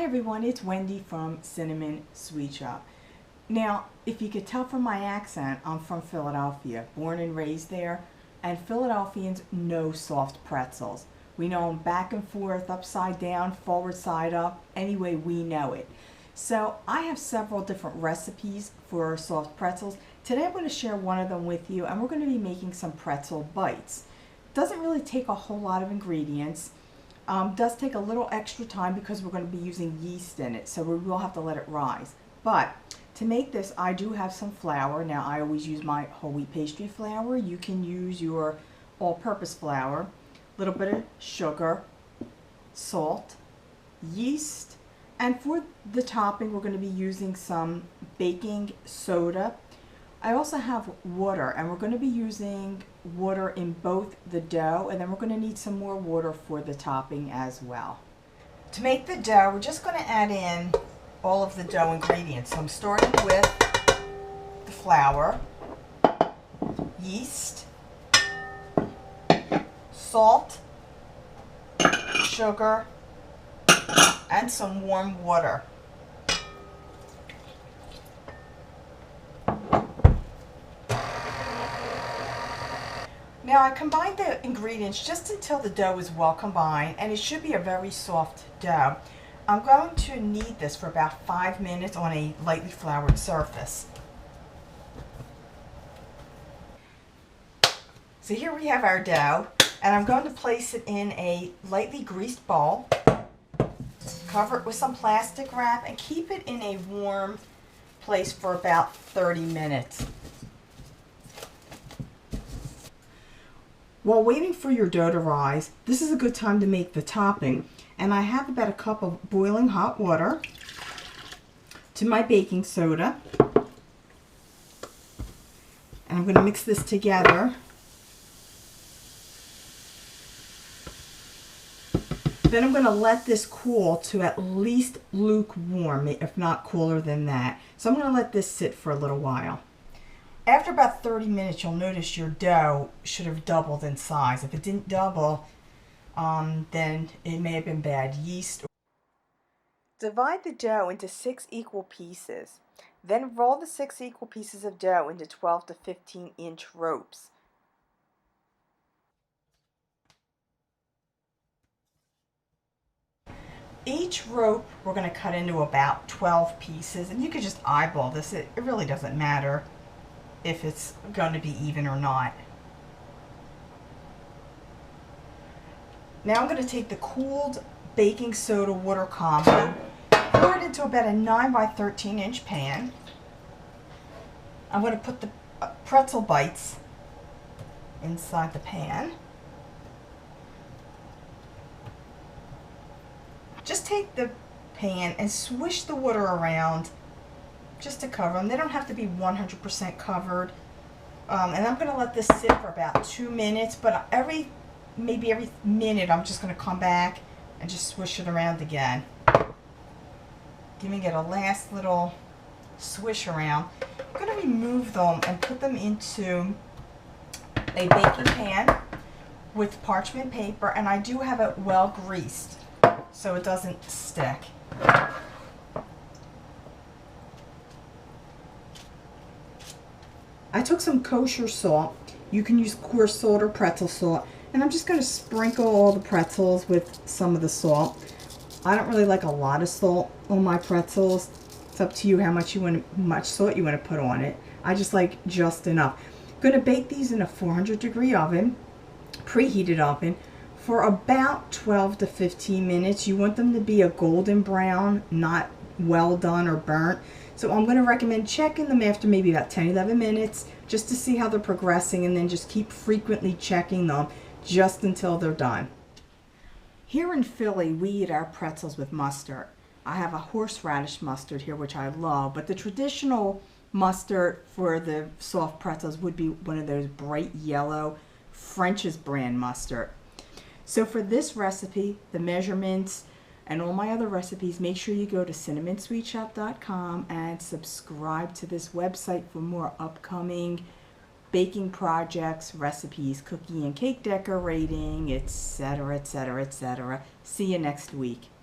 everyone, it's Wendy from Cinnamon Sweet Shop. Now, if you could tell from my accent, I'm from Philadelphia, born and raised there, and Philadelphians know soft pretzels. We know them back and forth, upside down, forward side up, any way we know it. So I have several different recipes for soft pretzels. Today I'm going to share one of them with you, and we're going to be making some pretzel bites. Doesn't really take a whole lot of ingredients. Does take a little extra time because we're going to be using yeast in it, so we will have to let it rise. But to make this, I do have some flour. Now, I always use my whole wheat pastry flour. You can use your all-purpose flour, a little bit of sugar, salt, yeast, and for the topping, we're going to be using some baking soda. I also have water, and we're going to be using water in both the dough, and then we're going to need some more water for the topping as well. To make the dough, we're just going to add in all of the dough ingredients. So I'm starting with the flour, yeast, salt, sugar, and some warm water. Now I combined the ingredients just until the dough is well combined, and it should be a very soft dough. I'm going to knead this for about 5 minutes on a lightly floured surface. So here we have our dough, and I'm going to place it in a lightly greased bowl, cover it with some plastic wrap, and keep it in a warm place for about 30 minutes. While waiting for your dough to rise, this is a good time to make the topping. And I have about a cup of boiling hot water to my baking soda. And I'm going to mix this together. Then I'm going to let this cool to at least lukewarm, if not cooler than that. So I'm going to let this sit for a little while. After about 30 minutes, you'll notice your dough should have doubled in size. If it didn't double, then it may have been bad yeast. Divide the dough into 6 equal pieces. Then roll the 6 equal pieces of dough into 12 to 15-inch ropes. Each rope we're going to cut into about 12 pieces, and you could just eyeball this. It really doesn't matter if it's going to be even or not. Now I'm going to take the cooled baking soda water combo, pour it into about a 9 by 13 inch pan. I'm going to put the pretzel bites inside the pan. Just take the pan and swish the water around just to cover them. They don't have to be 100% covered. And I'm going to let this sit for about 2 minutes, but maybe every minute I'm just going to come back and just swish it around again. Giving it a last little swish around. I'm going to remove them and put them into a baking pan with parchment paper, and I do have it well greased so it doesn't stick. I took some kosher salt. You can use coarse salt or pretzel salt. And I'm just going to sprinkle all the pretzels with some of the salt. I don't really like a lot of salt on my pretzels. It's up to you how much salt you want to put on it. I just like just enough. I'm going to bake these in a 400-degree oven, preheated oven, for about 12 to 15 minutes. You want them to be a golden brown, not well done or burnt. So I'm going to recommend checking them after maybe about 10-11 minutes just to see how they're progressing, and then just keep frequently checking them just until they're done. Here in Philly, we eat our pretzels with mustard. I have a horseradish mustard here, which I love, but the traditional mustard for the soft pretzels would be one of those bright yellow French's brand mustard. So for this recipe, the measurements, and all my other recipes, make sure you go to cinnamonsweetshop.com and subscribe to this website for more upcoming baking projects, recipes, cookie and cake decorating, etc., etc., etc. See you next week.